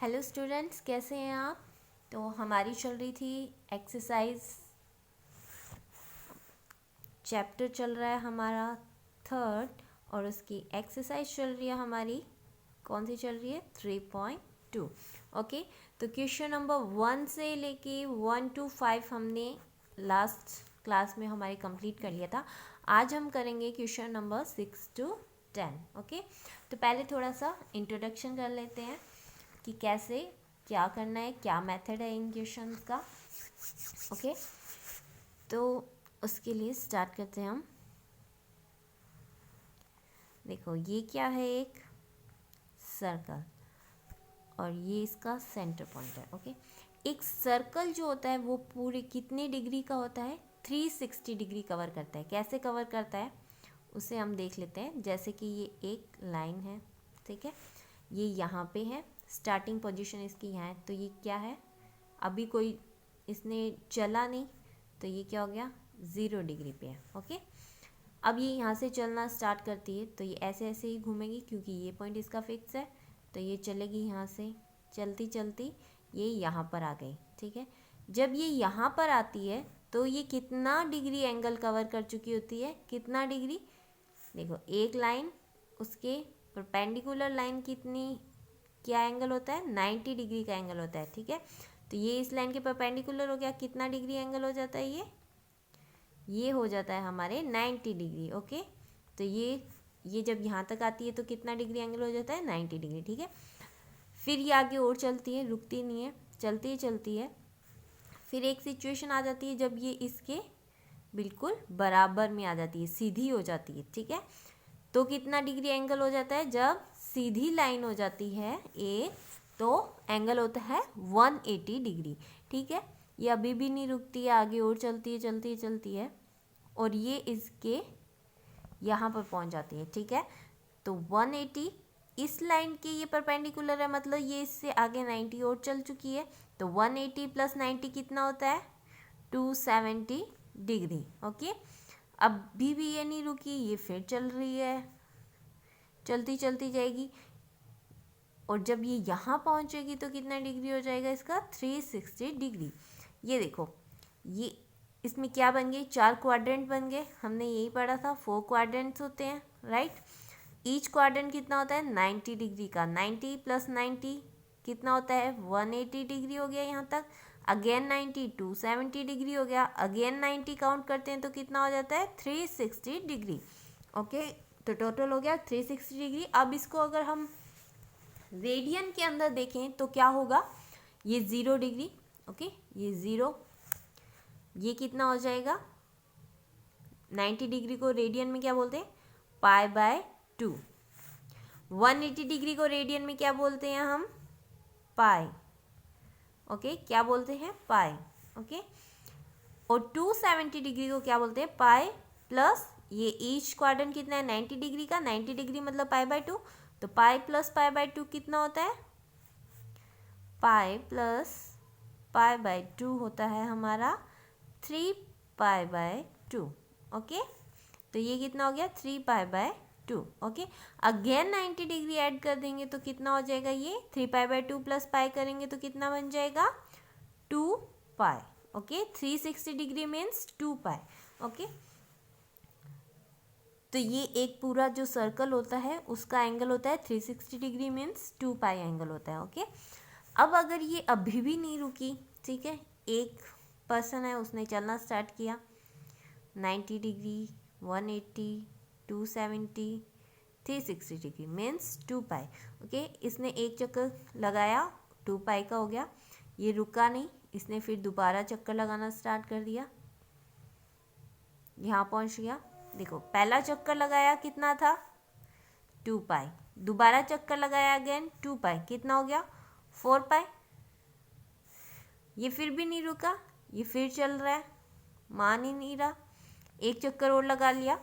Hello students, कैसे हैं आप। तो हमारी चल रही थी एक्सरसाइज, चैप्टर चल रहा है हमारा थर्ड और उसकी एक्सरसाइज चल रही है हमारी, कौन सी चल रही है 3.2। ओके, तो क्वेश्चन नंबर 1 से लेके 1 to 5 हमने लास्ट क्लास में हमारे कंप्लीट कर लिया था। आज हम करेंगे क्वेश्चन नंबर 6 to 10। ओके, तो पहले थोड़ा सा इंट्रोडक्शन कर लेते हैं कि कैसे क्या करना है, क्या मेथड है इन क्वेश्चंस का। ओके, तो उसके लिए स्टार्ट करते हैं हम। देखो ये क्या है, एक सर्कल और ये इसका सेंटर पॉइंट है। ओके, एक सर्कल जो होता है वो पूरे कितने डिग्री का होता है, 360 डिग्री कवर करता है। कैसे कवर करता है उसे हम देख लेते हैं। जैसे कि ये एक लाइन है, ठीक है, ये यहाँ पे है, स्टार्टिंग पोजीशन इसकी यहाँ है, तो ये क्या है, अभी कोई इसने चला नहीं, तो ये क्या हो गया 0 डिग्री पे है। ओके, अब ये यहाँ से चलना स्टार्ट करती है तो ये ऐसे ऐसे ही घूमेगी क्योंकि ये पॉइंट इसका फिक्स है, तो ये चलेगी यहाँ से चलती चलती ये यहाँ पर आ गई। ठीक है, जब ये यहाँ पर आती है तो ये कितना डिग्री एंगल कवर कर चुकी होती है, कितना डिग्री। देखो एक लाइन, उसके परपेंडिकुलर लाइन कितनी, क्या एंगल होता है 90 डिग्री का एंगल होता है। ठीक है, तो ये इस लाइन के परपेंडिकुलर हो गया, कितना डिग्री एंगल हो जाता है, ये हो जाता है हमारे 90 डिग्री। ओके, तो ये जब यहाँ तक आती है तो कितना डिग्री एंगल हो जाता है 90 डिग्री। ठीक है, फिर ये आगे और चलती है, रुकती नहीं है, चलती है। फिर एक सिचुएशन आ जाती है जब ये इसके बिल्कुल बराबर में आ जाती है, सीधी हो जाती है। ठीक है, तो कितना डिग्री एंगल हो जाता है, जब सीधी लाइन हो जाती है ए तो एंगल होता है 180 डिग्री। ठीक है, ये अभी भी नहीं रुकती है, आगे और चलती है और ये इसके यहाँ पर पहुँच जाती है। ठीक है, तो 180 इस लाइन के ये परपेंडिकुलर है, मतलब ये इससे आगे 90 और चल चुकी है, तो 180 + 90 कितना होता है 270 डिग्री। ओके, अभी भी ये नहीं रुकी, ये फिर चल रही है, चलती जाएगी और जब ये यहाँ पहुँचेगी तो कितना डिग्री हो जाएगा इसका 360 डिग्री। ये देखो, ये इसमें क्या बन गए, 4 क्वाड्रेंट बन गए। हमने यही पढ़ा था 4 क्वाड्रेंट्स होते हैं, राइट। ईच क्वाड्रेंट कितना होता है 90 डिग्री का, 90 + 90 कितना होता है 180 डिग्री हो गया यहाँ तक। अगेन 90 270 डिग्री हो गया, अगेन 90 काउंट करते हैं तो कितना हो जाता है 360 डिग्री। ओके, तो टोटल हो गया 360 डिग्री। अब इसको अगर हम रेडियन के अंदर देखें तो क्या होगा, ये 0 डिग्री। ओके, ये 0, ये कितना हो जाएगा 90 डिग्री को रेडियन में क्या बोलते हैं π/2। 180 डिग्री को रेडियन में क्या बोलते हैं हम, पाई। ओके, क्या बोलते हैं पाई। ओके, और 270 डिग्री को क्या बोलते हैं पाई प्लस ये ईच क्वाड्रेंट कितना है 90 डिग्री का, 90 डिग्री मतलब π/2, तो पाई + π/2 कितना होता है, पाई + π/2 होता है हमारा 3π/2। ओके, तो ये कितना हो गया 3π/2। ओके, अगेन 90 डिग्री ऐड कर देंगे तो कितना हो जाएगा, ये 3π/2 + पाई करेंगे तो कितना बन जाएगा 2π। Okay, 360 degree means 2π। ओके, तो ये एक पूरा जो सर्कल होता है उसका एंगल होता है 360 डिग्री मीन्स 2π एंगल होता है। ओके, अब अगर ये अभी भी नहीं रुकी, ठीक है, एक पर्सन है उसने चलना स्टार्ट किया 90 डिग्री 180 270 360 डिग्री मीन्स 2π। ओके, इसने एक चक्कर लगाया 2π का हो गया, ये रुका नहीं, इसने फिर दोबारा चक्कर लगाना स्टार्ट कर दिया, यहाँ पहुँच गया। देखो पहला चक्कर लगाया कितना था 2π, दोबारा चक्कर लगाया अगेन 2π, कितना हो गया 4π। ये फिर भी नहीं रुका, ये फिर चल रहा है, मान ही नहीं रहा, एक चक्कर और लगा लिया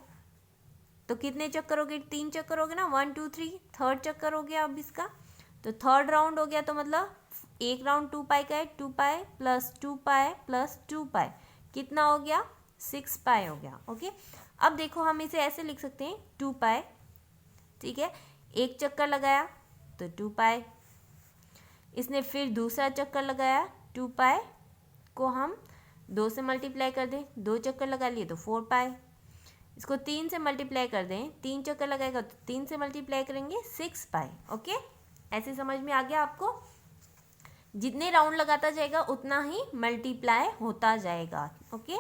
तो कितने चक्कर हो गए, 3 चक्कर हो गए ना, 1 2 3, थर्ड चक्कर हो गया अब इसका, तो थर्ड राउंड हो गया, तो मतलब एक राउंड 2π का है, 2π + 2π + 2π कितना हो गया 6π हो गया। ओके, अब देखो हम इसे ऐसे लिख सकते हैं 2π, ठीक है, एक चक्कर लगाया तो 2π, इसने फिर दूसरा चक्कर लगाया, 2 पाई को हम 2 से मल्टीप्लाई कर दें, 2 चक्कर लगा लिए तो 4 पाई, इसको 3 से मल्टीप्लाई कर दें, 3 चक्कर लगाएगा तो 3 से मल्टीप्लाई करेंगे 6 पाई। ओके, ऐसे समझ में आ गया आपको? जितने राउंड लगाता जाएगा उतना ही मल्टीप्लाई होता जाएगा। ओके,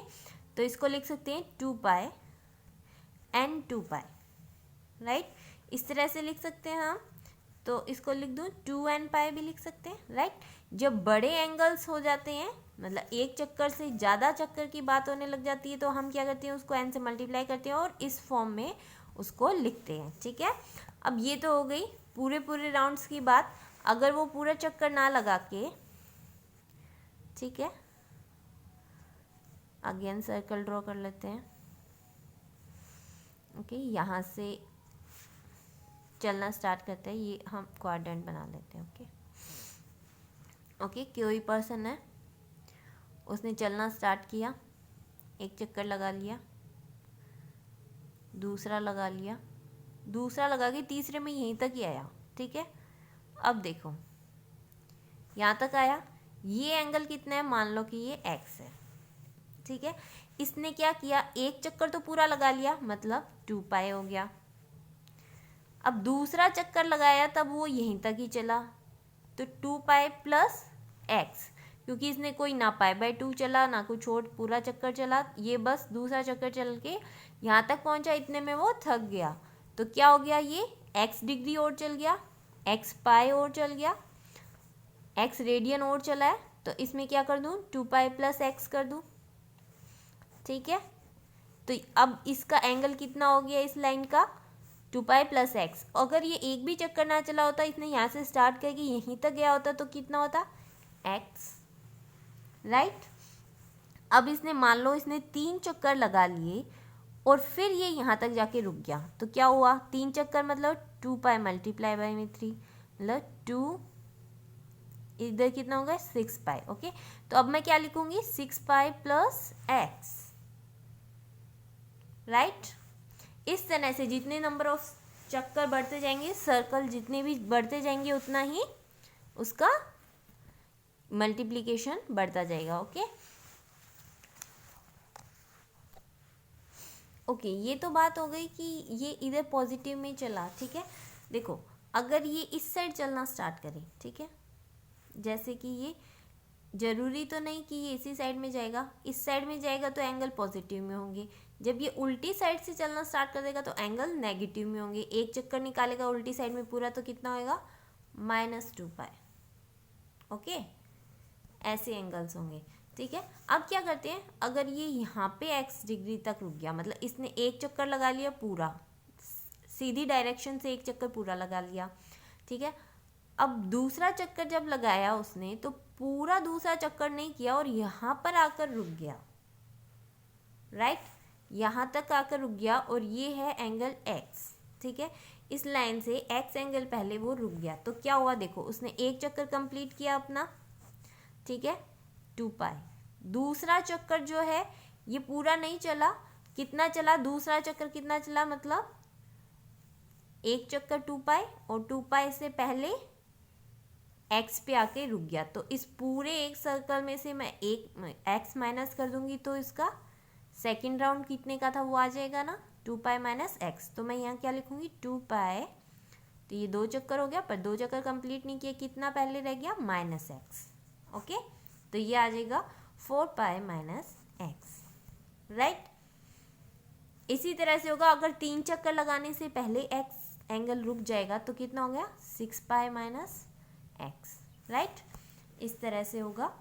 तो इसको लिख सकते हैं 2 पाई एंड 2 पाई, राइट, इस तरह से लिख सकते हैं हम। तो इसको लिख दूँ 2n पाई भी लिख सकते हैं, राइट। जब बड़े एंगल्स हो जाते हैं, मतलब एक चक्कर से ज़्यादा चक्कर की बात होने लग जाती है, तो हम क्या करते हैं, उसको n से मल्टीप्लाई करते हैं और इस फॉर्म में उसको लिखते हैं। ठीक है, अब ये तो हो गई पूरे राउंड्स की बात। अगर वो पूरा चक्कर ना लगा के, ठीक है, अगेन सर्कल ड्रॉ कर लेते हैं। ओके, यहाँ से चलना स्टार्ट करते हैं, ये हम क्वाड्रेंट बना लेते हैं। ओके, कोई पर्सन है, उसने चलना स्टार्ट किया, एक चक्कर लगा लिया, दूसरा लगा लिया, दूसरा लगा के तीसरे में यहीं तक ही आया। ठीक है, अब देखो यहाँ तक आया, ये एंगल कितना है, मान लो कि ये x है। ठीक है, इसने क्या किया, एक चक्कर तो पूरा लगा लिया, मतलब 2 पाई हो गया। अब दूसरा चक्कर लगाया तब वो यहीं तक ही चला, तो 2 पाई प्लस x, क्योंकि इसने कोई ना पाई बाय 2 चला ना कुछ और पूरा चक्कर चला, ये बस दूसरा चक्कर चल के यहाँ तक पहुँचा, इतने में वो थक गया। तो क्या हो गया, ये x डिग्री और चल गया, x पाई और चल गया, x रेडियन और चला है, तो इसमें क्या कर दूँ, 2 पाई प्लस x कर दूँ। ठीक है, तो अब इसका एंगल कितना हो गया इस लाइन का, 2 पाई प्लस x। अगर ये एक भी चक्कर ना चला होता, इसने यहाँ से स्टार्ट करके यहीं तक गया होता, तो कितना होता, x, राइट। अब इसने मान लो इसने 3 चक्कर लगा लिए और फिर ये यहाँ तक जाके रुक गया, तो क्या हुआ, 3 चक्कर मतलब 2 पाई मल्टीप्लाई बाई में 3, मतलब 2, इधर कितना होगा 6 पाई। ओके, तो अब मैं क्या लिखूंगी, 6 पाई प्लस x, राइट। इस तरह से जितने नंबर ऑफ चक्कर बढ़ते जाएंगे, सर्कल जितने भी बढ़ते जाएंगे, उतना ही उसका मल्टीप्लिकेशन बढ़ता जाएगा। ओके, ये तो बात हो गई कि ये इधर पॉजिटिव में चला। ठीक है, देखो अगर ये इस साइड चलना स्टार्ट करे, ठीक है, जैसे कि ये जरूरी तो नहीं कि ये इसी साइड में जाएगा, इस साइड में जाएगा तो एंगल पॉजिटिव में होंगे, जब ये उल्टी साइड से चलना स्टार्ट कर देगा तो एंगल नेगेटिव में होंगे। एक चक्कर निकालेगा उल्टी साइड में पूरा, तो कितना होएगा, -2 पाई। ओके, ऐसे एंगल्स होंगे। ठीक है, अब क्या करते हैं, अगर ये यहाँ पे x डिग्री तक रुक गया, मतलब इसने एक चक्कर लगा लिया पूरा, सीधी डायरेक्शन से एक चक्कर पूरा लगा लिया। ठीक है, अब दूसरा चक्कर जब लगाया उसने, तो पूरा दूसरा चक्कर नहीं किया और यहाँ पर आकर रुक गया, राइट, यहाँ तक आकर रुक गया, और ये है एंगल x। ठीक है, इस लाइन से x एंगल पहले वो रुक गया, तो क्या हुआ, देखो उसने एक चक्कर कंप्लीट किया अपना, ठीक है, 2 पाई। दूसरा चक्कर जो है ये पूरा नहीं चला, कितना चला, दूसरा चक्कर कितना चला, मतलब एक चक्कर 2 पाई, और 2 पाई से पहले x पे आके रुक गया, तो इस पूरे एक सर्कल में से मैं एक x माइनस कर दूंगी, तो इसका सेकेंड राउंड कितने का था वो आ जाएगा ना, 2 पाई माइनस x। तो मैं यहाँ क्या लिखूंगी, 2 पाई, तो ये 2 चक्कर हो गया, पर 2 चक्कर कंप्लीट नहीं किया, कितना पहले रह गया, -x। ओके, तो ये आ जाएगा 4 पाई माइनस x, राइट। इसी तरह से होगा, अगर 3 चक्कर लगाने से पहले x एंगल रुक जाएगा, तो कितना हो गया, 6 पाई माइनस x, राइट। इस तरह से होगा,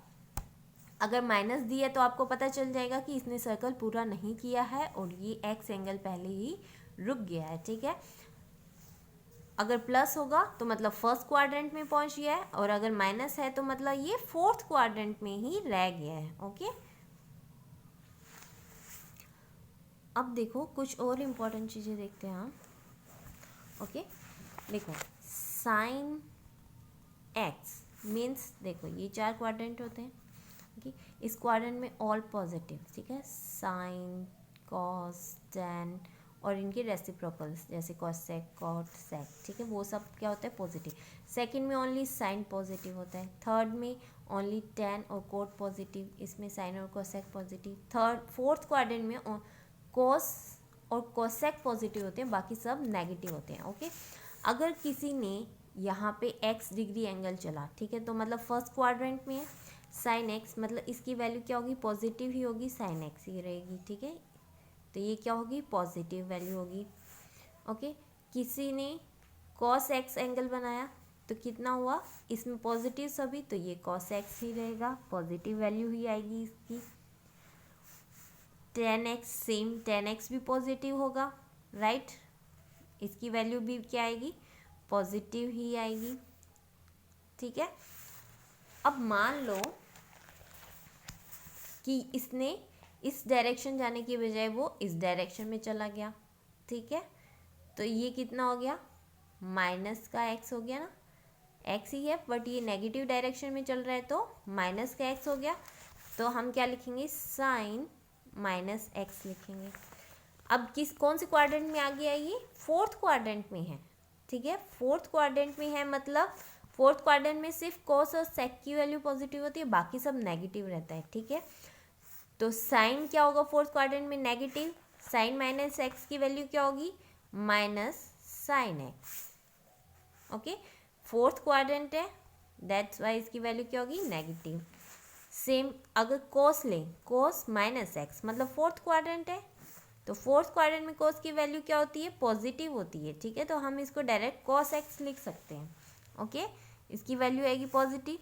अगर माइनस दिया तो आपको पता चल जाएगा कि इसने सर्कल पूरा नहीं किया है और ये x एंगल पहले ही रुक गया है। ठीक है, अगर प्लस होगा तो मतलब फर्स्ट क्वाड्रेंट में पहुंच गया है, और अगर माइनस है तो मतलब ये फोर्थ क्वाड्रेंट में ही रह गया है। ओके, अब देखो कुछ और इम्पोर्टेंट चीज़ें देखते हैं हम। ओके, देखो साइन x मीन्स, देखो ये 4 क्वाड्रेंट होते हैं। ओके, इस क्वाड्रेंट में ऑल पॉजिटिव, ठीक है, साइन, कॉस, टेन और इनके रेसिप्रोकल्स जैसे कॉसेक कॉट सेक, ठीक है, वो सब क्या होता है पॉजिटिव। सेकंड में ओनली साइन पॉजिटिव होता है। थर्ड में ओनली टैन और कोट पॉजिटिव, इसमें साइन और कोसेक पॉजिटिव। फोर्थ क्वाड्रेंट में कॉस और कोसेक पॉजिटिव होते हैं, बाकी सब नेगेटिव होते हैं। ओके, अगर किसी ने यहाँ पे x डिग्री एंगल चला, ठीक है, तो मतलब फर्स्ट क्वाड्रेंट में है साइन x, मतलब इसकी वैल्यू क्या होगी पॉजिटिव ही होगी, साइन x ही रहेगी, ठीक है, तो ये क्या होगी पॉजिटिव वैल्यू होगी। ओके, किसी ने cos x एंगल बनाया तो कितना हुआ, इसमें पॉजिटिव सभी, तो ये cos x ही रहेगा, पॉजिटिव वैल्यू ही आएगी इसकी। tan x same, tan x भी पॉजिटिव होगा, राइट, इसकी वैल्यू भी क्या आएगी पॉजिटिव ही आएगी, ठीक है। अब मान लो कि इसने इस डायरेक्शन जाने की बजाय वो इस डायरेक्शन में चला गया, ठीक है, तो ये कितना हो गया माइनस का x हो गया ना, x ही है बट ये नेगेटिव डायरेक्शन में चल रहा है तो माइनस का x हो गया, तो हम क्या लिखेंगे साइन माइनस x लिखेंगे। अब कौन से क्वाड्रेंट में आ गया, ये फोर्थ क्वाड्रेंट में है, ठीक है, फोर्थ क्वाड्रेंट में है, मतलब फोर्थ क्वाड्रेंट में सिर्फ कॉस और सेक की वैल्यू पॉजिटिव होती है, बाकी सब नेगेटिव रहता है, ठीक है। तो साइन क्या होगा फोर्थ क्वाड्रेंट में नेगेटिव, साइन माइनस एक्स की वैल्यू क्या होगी minus sine X. Okay, fourth quadrant है दैट्स वाई इसकी वैल्यू क्या होगी नेगेटिव। सेम अगर कॉस लें, कॉस माइनस एक्स मतलब फोर्थ क्वाड्रेंट है, तो फोर्थ क्वाड्रेंट में कॉस की वैल्यू क्या होती है पॉजिटिव होती है, ठीक है, तो हम इसको डायरेक्ट कॉस एक्स लिख सकते हैं। ओके, इसकी वैल्यू आएगी positive.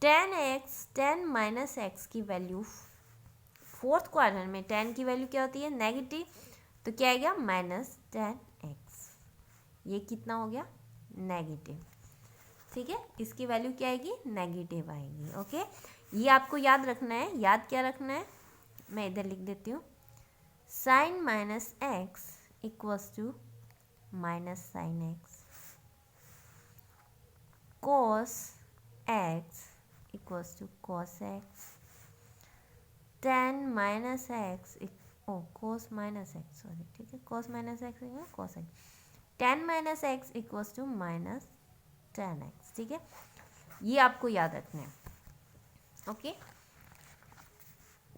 Ten x, ten minus x की वैल्यू फोर्थ क्वाड्रेंट में टेन की वैल्यू क्या होती है नेगेटिव, तो क्या आएगा माइनस टेन एक्स, ये कितना हो गया नेगेटिव, ठीक है, इसकी वैल्यू क्या आएगी नेगेटिव आएगी। ओके, ये आपको याद रखना है, याद क्या रखना है, मैं इधर लिख देती हूँ, sine minus X equals to minus sine X, cos X equals to cos X, tan minus X cos minus X, sorry, ठीक है, cos minus X cos X, tan minus X equals to minus tan X, ठीक है, ये आपको याद रखना है। Okay,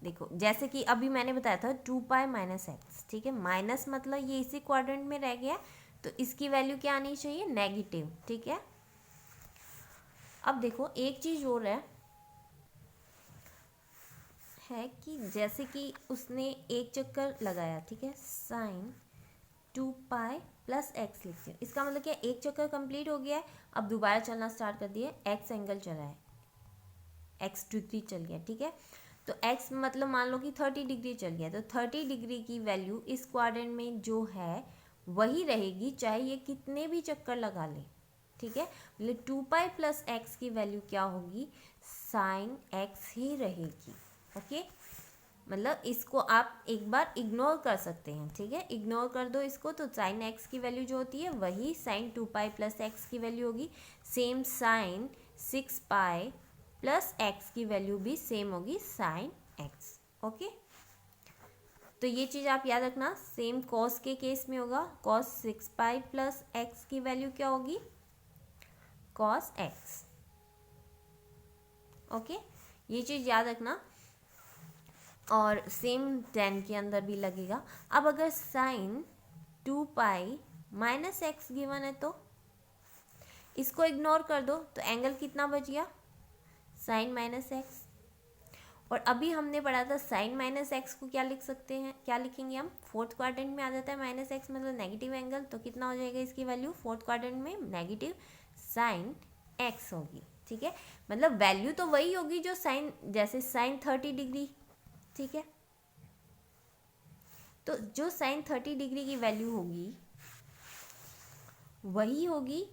देखो जैसे कि अभी मैंने बताया था 2 पाई माइनस एक्स, ठीक है, माइनस मतलब ये इसी क्वाड्रेंट में रह गया, तो इसकी वैल्यू क्या आनी चाहिए नेगेटिव, ठीक है। अब देखो एक चीज और है कि जैसे कि उसने एक चक्कर लगाया, ठीक है, साइन 2 पाई प्लस एक्स लिखते हैं, इसका मतलब क्या एक चक्कर कंप्लीट हो गया है, अब दोबारा चलना स्टार्ट कर दिए, एक्स एंगल चला है, एक्स डिग्री चल गया, ठीक है, तो एक्स मतलब मान लो कि 30 डिग्री चल गया, तो 30 डिग्री की वैल्यू इस क्वाड्रेंट में जो है वही रहेगी चाहे ये कितने भी चक्कर लगा ले, ठीक है, मतलब 2 पाई प्लस एक्स की वैल्यू क्या होगी साइन एक्स ही रहेगी। ओके, मतलब इसको आप एक बार इग्नोर कर सकते हैं, ठीक है, इग्नोर कर दो इसको, तो साइन एक्स की वैल्यू जो होती है वही साइन 2 पाई प्लस एक्स की वैल्यू होगी, same sine 6 pi plus X की वैल्यू भी सेम होगी साइन एक्स। ओके, तो ये चीज़ आप याद रखना, सेम कॉस के केस में होगा, कॉस 6 पाई प्लस एक्स की वैल्यू क्या होगी कॉस एक्स। ओके, ये चीज़ याद रखना, और सेम टेन के अंदर भी लगेगा। अब अगर sine 2 pi minus X given है तो इसको इग्नोर कर दो, तो एंगल कितना बच गया साइन माइनस एक्स, और अभी हमने पढ़ा था साइन माइनस एक्स को क्या लिख सकते हैं, क्या लिखेंगे हम, फोर्थ क्वाड्रेंट में आ जाता है माइनस एक्स मतलब नेगेटिव एंगल, तो कितना हो जाएगा इसकी वैल्यू फोर्थ क्वाड्रेंट में नेगेटिव साइन एक्स होगी, ठीक है, मतलब वैल्यू तो वही होगी जो साइन, जैसे साइन 30 डिग्री, ठीक है, तो जो साइन 30 डिग्री की वैल्यू होगी वही होगी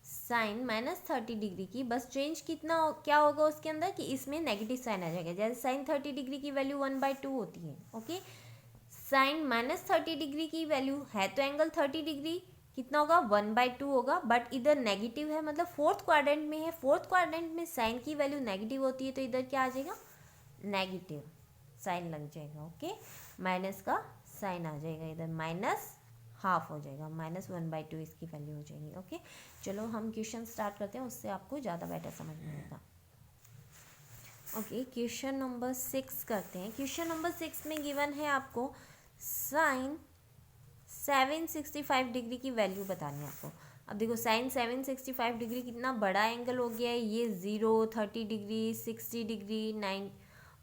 साइन माइनस 30 डिग्री की, बस चेंज कितना क्या होगा उसके अंदर कि इसमें नेगेटिव साइन आ जाएगा, जैसे साइन 30 डिग्री की वैल्यू 1/2 होती है। ओके, साइन माइनस 30 डिग्री की वैल्यू है तो एंगल 30 डिग्री कितना होगा 1/2 होगा, बट इधर नेगेटिव है मतलब फोर्थ क्वाड्रेंट में है, फोर्थ क्वाड्रेंट में साइन की वैल्यू नेगेटिव होती है, तो इधर क्या आ जाएगा नेगेटिव साइन लग जाएगा। ओके, माइनस का साइन आ जाएगा इधर, माइनस हाफ हो जाएगा, -1/2 इसकी वैल्यू हो जाएगी। ओके, चलो हम क्वेश्चन स्टार्ट करते हैं, उससे आपको ज़्यादा बेटर समझ में आएगा। ओके, क्वेश्चन नंबर 6 करते हैं। क्वेश्चन नंबर 6 में गिवन है आपको साइन 765 डिग्री की वैल्यू बतानी है आपको। अब देखो साइन 765 डिग्री कितना बड़ा एंगल हो गया है, ये 0, 30 डिग्री, 60 डिग्री,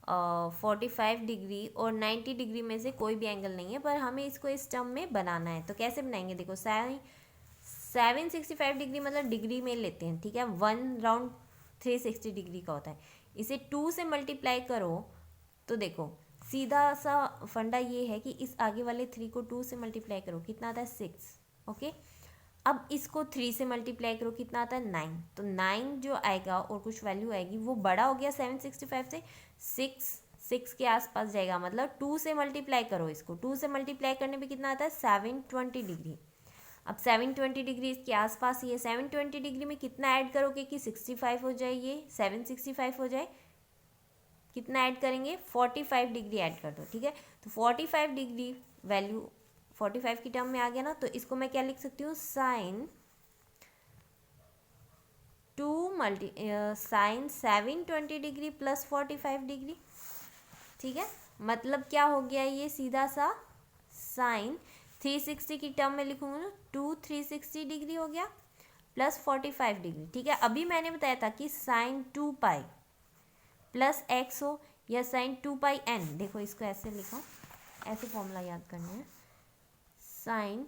45 डिग्री और 90 डिग्री में से कोई भी एंगल नहीं है, पर हमें इसको इस टर्म में बनाना है। तो कैसे बनाएंगे, देखो साइन 765 डिग्री मतलब डिग्री में लेते हैं, ठीक है। 1 राउंड 360 डिग्री का होता है, इसे 2 से मल्टीप्लाई करो तो देखो सीधा सा फंडा ये है कि इस आगे वाले 3 को 2 से मल्टीप्लाई करो, कितना आता है 6। ओके, अब इसको 3 से मल्टीप्लाई करो, कितना आता है 9। तो 9 जो आएगा और कुछ वैल्यू आएगी वो बड़ा हो गया 765 से, 6 के आसपास जाएगा, मतलब 2 से मल्टीप्लाई करो इसको। 2 से मल्टीप्लाई करने पे कितना आता है 720 डिग्री। अब 720 डिग्री इसके आसपास ही है, 720 डिग्री में कितना ऐड करोगे कि 65 हो जाए, ये 765 हो जाए, कितना ऐड करेंगे 45 डिग्री ऐड कर दो, ठीक है। तो 45 डिग्री वैल्यू 45 की टर्म में आ गया ना, तो इसको मैं क्या लिख सकती हूँ, साइन 720 डिग्री प्लस 45 डिग्री, ठीक है। मतलब क्या हो गया ये सीधा सा साइन 360 की टर्म में लिखूंगा ना, 360 डिग्री हो गया प्लस 45 डिग्री, ठीक है। अभी मैंने बताया था कि साइन 2 पाई प्लस एक्स हो या साइन 2 पाई एन, देखो इसको ऐसे लिखो, ऐसे फॉर्मूला याद करना है, sine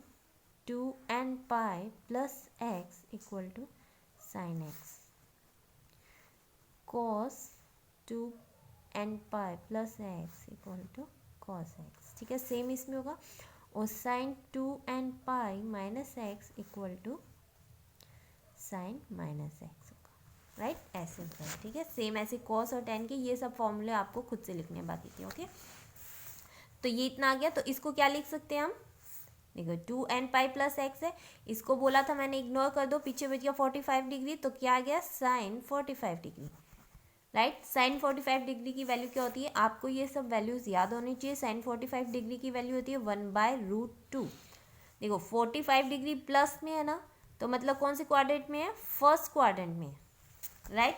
2n pi plus X equal to sine X, cos 2n pi plus X equal to cos X, ठीक है। सेम इसमें होगा, और sine 2n pi minus X equal to sine minus X होगा, राइट, ऐसे होता है, ठीक है। सेम ऐसे कॉस और टेन के ये सब फॉर्मूले आपको खुद से लिखने हैं बाकी के। ओके, तो ये इतना आ गया, तो इसको क्या लिख सकते हैं हम, देखो 2n पाई प्लस एक्स है, इसको बोला था मैंने इग्नोर कर दो, पीछे बच गया 45 डिग्री, तो क्या आ गया sine 45 degree, right. Sine 45 degree की वैल्यू क्या होती है, आपको ये सब वैल्यूज याद होनी चाहिए। साइन 45 डिग्री की वैल्यू होती है 1/√2। देखो 45 डिग्री प्लस में है ना, तो मतलब कौन से क्वाड्रेंट में है, फर्स्ट क्वाड्रेंट में, राइट।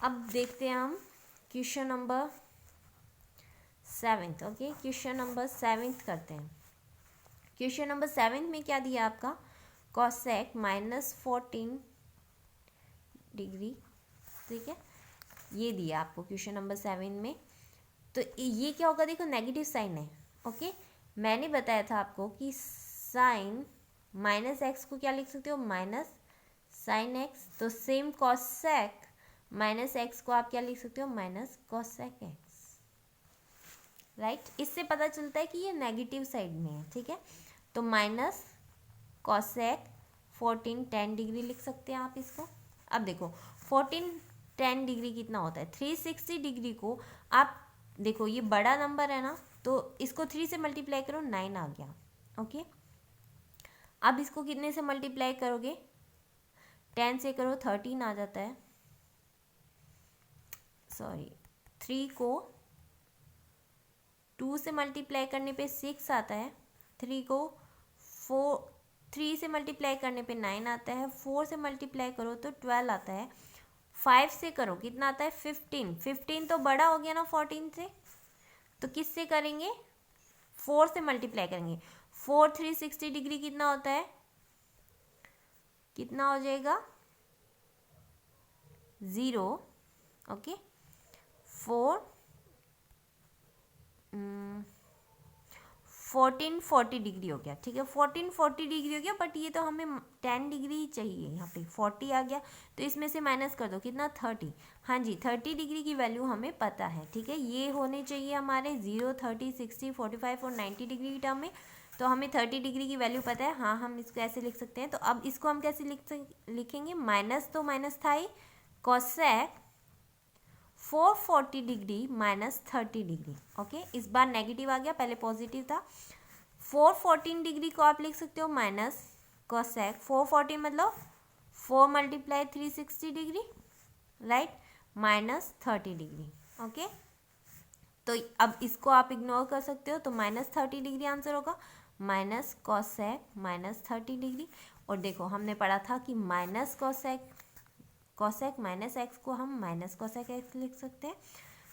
अब देखते हैं हम question number 7। Okay, question number 7 करते हैं। क्वेश्चन नंबर 7 में क्या दिया आपका, कॉसेक -14 डिग्री, ठीक है, ये दिया आपको क्वेश्चन नंबर 7 में। तो ये क्या होगा, देखो नेगेटिव साइन है। ओके, मैंने बताया था आपको कि साइन माइनस एक्स को क्या लिख सकते हो, माइनस साइन एक्स, तो सेम कॉसेक माइनस एक्स को आप क्या लिख सकते हो, माइनस कॉसेक एक्स, राइट। इससे पता चलता है कि ये नेगेटिव साइड में है, ठीक है। तो माइनस कॉसेक 14 10 डिग्री लिख सकते हैं आप इसको। अब देखो 14 10 डिग्री कितना होता है, 360 डिग्री को आप देखो, ये बड़ा नंबर है ना, तो इसको 3 से मल्टीप्लाई करो, 9 आ गया। ओके, अब इसको कितने से मल्टीप्लाई करोगे, 10 से करो 13 आ जाता है, सॉरी 3 को 2 से मल्टीप्लाई करने पे 6 आता है, 3 को 3 से मल्टीप्लाई करने पे 9 आता है, 4 से मल्टीप्लाई करो तो 12 आता है, 5 से करो कितना आता है 15, 15 तो बड़ा हो गया ना 14 से, तो किससे करेंगे 4 से मल्टीप्लाई करेंगे, 4 360 डिग्री कितना होता है, कितना हो जाएगा 0। ओके, 1440 डिग्री हो गया, ठीक है, 1440 डिग्री हो गया, बट ये तो हमें 10 डिग्री ही चाहिए, यहाँ पे 40 आ गया, तो इसमें से माइनस कर दो कितना 30। हाँ जी, 30 डिग्री की वैल्यू हमें पता है, ठीक है। ये होने चाहिए हमारे 0 30 60 45 और 90 डिग्री की टर्म में, तो हमें 30 डिग्री की वैल्यू पता है। हाँ, हम इसको ऐसे लिख सकते हैं। तो अब इसको हम कैसे लिखेंगे, माइनस तो माइनस था ही, cosec 440 degree minus 30 degree. Okay, इस बार नेगेटिव आ गया, पहले पॉजिटिव था। 414 डिग्री को आप लिख सकते हो माइनस कॉसेक 414 मतलब 4 multiply 360 degree, right, minus 30 degree. Okay, तो अब इसको आप इग्नोर कर सकते हो, तो -30 डिग्री आंसर होगा, माइनस कॉसेक -30 डिग्री। और देखो हमने पढ़ा था कि माइनस कॉसेक माइनस एक्स को हम माइनस कॉसेक एक्स लिख सकते हैं।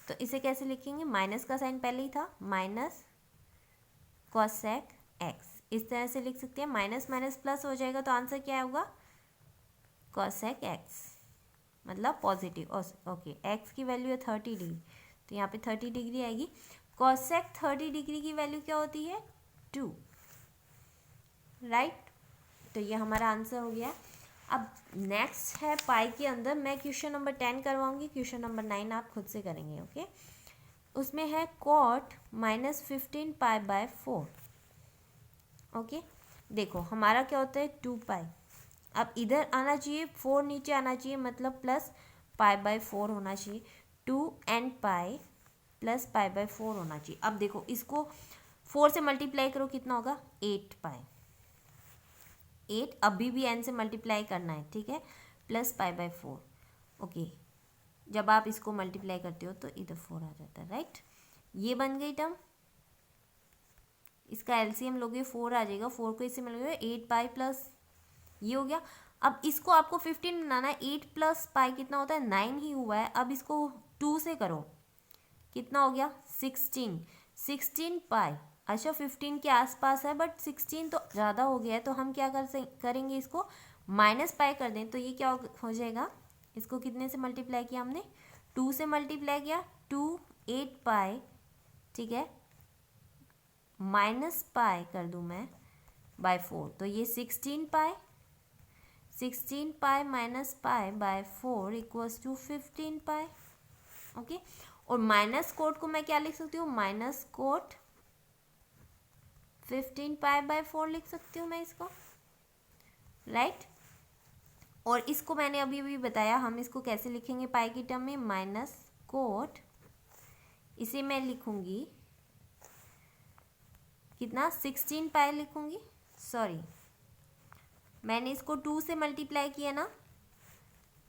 तो इसे कैसे लिखेंगे, माइनस का साइन पहले ही था, माइनस कॉसेक एक्स, इस तरह से लिख सकते हैं। माइनस माइनस प्लस हो जाएगा तो आंसर क्या होगा, कॉसेक एक्स, मतलब पॉजिटिव। ओके, एक्स की वैल्यू है 30 डिग्री, तो यहाँ पे 30 डिग्री आएगी। कॉसेक 30 डिग्री की वैल्यू क्या होती है, 2, राइट। तो ये हमारा आंसर हो गया। अब नेक्स्ट है पाई के अंदर, मैं क्वेश्चन नंबर 10 करवाऊंगी, क्वेश्चन नंबर 9 आप खुद से करेंगे, ओके। उसमें है कॉट -15 पाई/4, ओके। देखो हमारा क्या होता है 2 पाई, अब इधर आना चाहिए 4 नीचे आना चाहिए, मतलब प्लस पाई/4 होना चाहिए, 2n पाई प्लस पाई/4 होना चाहिए। अब देखो इसको 4 से मल्टीप्लाई करो, कितना होगा 8 पाई, 8 अभी भी n से मल्टीप्लाई करना है, ठीक है, प्लस पाई/4, ओके। जब आप इसको मल्टीप्लाई करते हो तो इधर 4 आ जाता है, राइट। ये बन गई टर्म, इसका एलसीएम लोगे 4 आ जाएगा, 4 को इससे मिल गया 8 पाई प्लस ये हो गया। अब इसको आपको 15 बनाना है, 8 प्लस पाई कितना होता है 9 ही हुआ है। अब इसको 2 से करो, कितना हो गया 16 पाई। अच्छा 15 के आसपास है बट 16 तो ज़्यादा हो गया है, तो हम क्या करेंगे, इसको माइनस पाई कर दें। तो ये क्या हो जाएगा, इसको कितने से मल्टीप्लाई किया हमने, 2 से मल्टीप्लाई किया, 2 8 पाई, ठीक है, माइनस पाई कर दूँ मैं /4, तो ये 16 pi minus pi equals to 15 pi, okay. और माइनस कोट को मैं क्या लिख सकती हूँ, माइनस कोट 15 पाई/4 लिख सकती हूँ मैं इसको, राइट। और इसको मैंने अभी अभी बताया, हम इसको कैसे लिखेंगे पाई की टर्म में, माइनस कोट, इसे मैं लिखूंगी कितना 16 पाई लिखूंगी, सॉरी मैंने इसको 2 से मल्टीप्लाई किया ना,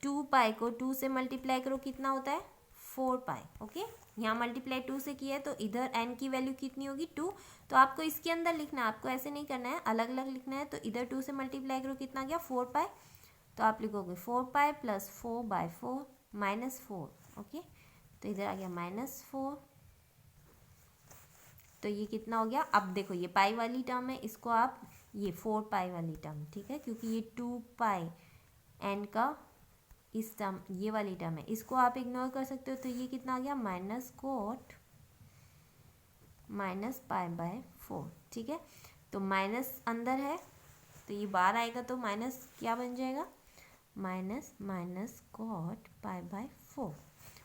2 पाई को 2 से मल्टीप्लाई करो, कितना होता है 4 पाई, ओके। यहाँ मल्टीप्लाई 2 से किया है तो इधर n की वैल्यू कितनी होगी 2, तो आपको इसके अंदर लिखना है, आपको ऐसे नहीं करना है, अलग अलग लिखना है। तो इधर 2 से मल्टीप्लाई करो, कितना गया 4 पाई, तो आप लिखोगे 4 पाई प्लस 4/4 -4, ओके। तो इधर आ गया -4, तो ये कितना हो गया। अब देखो ये पाई वाली टर्म है, इसको आप ये 4 पाई वाली टर्म, ठीक है, क्योंकि ये 2 पाई n का इस टर्म, ये वाली टर्म है, इसको आप इग्नोर कर सकते हो। तो ये कितना आ गया माइनस कोट -पाई/4, ठीक है। तो माइनस अंदर है तो ये बाहर आएगा, तो माइनस क्या बन जाएगा, माइनस कोट पाई/4,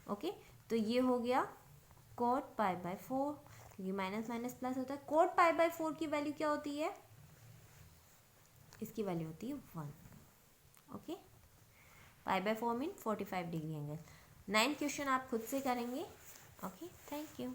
ओके। तो ये हो गया कोट पाई/4, क्योंकि माइनस माइनस प्लस होता है। कोट पाई/4 की वैल्यू क्या होती है, इसकी वैल्यू होती है 1, okay. Pi mean 45 degree angle. 9 question आप खुद से करेंगे, ओके। Thank you.